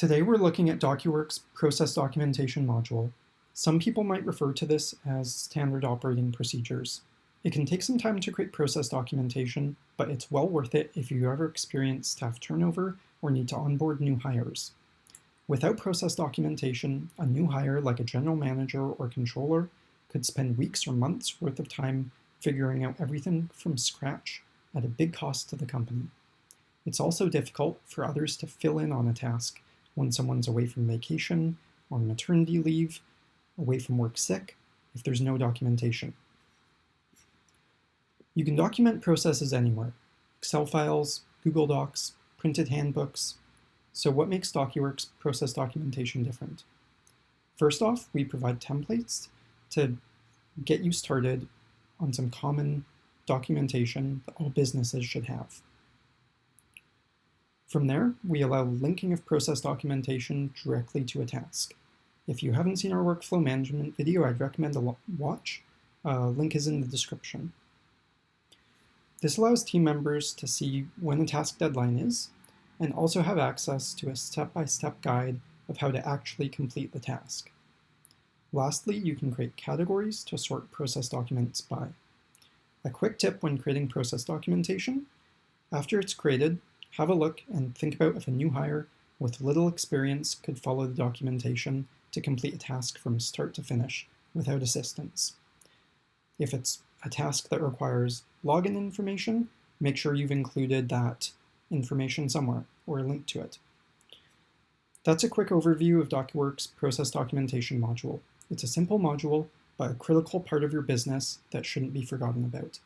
Today we're looking at docuwork's process documentation module. Some people might refer to this as standard operating procedures. It can take some time to create process documentation, but it's well worth it if you ever experience staff turnover or need to onboard new hires. Without process documentation, a new hire like a general manager or controller could spend weeks or months worth of time figuring out everything from scratch at a big cost to the company. It's also difficult for others to fill in on a task when someone's away from vacation, on maternity leave, away from work sick, if there's no documentation. You can document processes anywhere: Excel files, Google Docs, printed handbooks. So what makes docuwork's process documentation different? First off, we provide templates to get you started on some common documentation that all businesses should have. From there, we allow linking of process documentation directly to a task. If you haven't seen our workflow management video, I'd recommend a watch. Link is in the description. This allows team members to see when a task deadline is, and also have access to a step-by-step guide of how to actually complete the task. Lastly, you can create categories to sort process documents by. A quick tip when creating process documentation: after it's created, have a look and think about if a new hire with little experience could follow the documentation to complete a task from start to finish without assistance. If it's a task that requires login information, make sure you've included that information somewhere or a link to it. That's a quick overview of docuwork's process documentation module. It's a simple module, but a critical part of your business that shouldn't be forgotten about.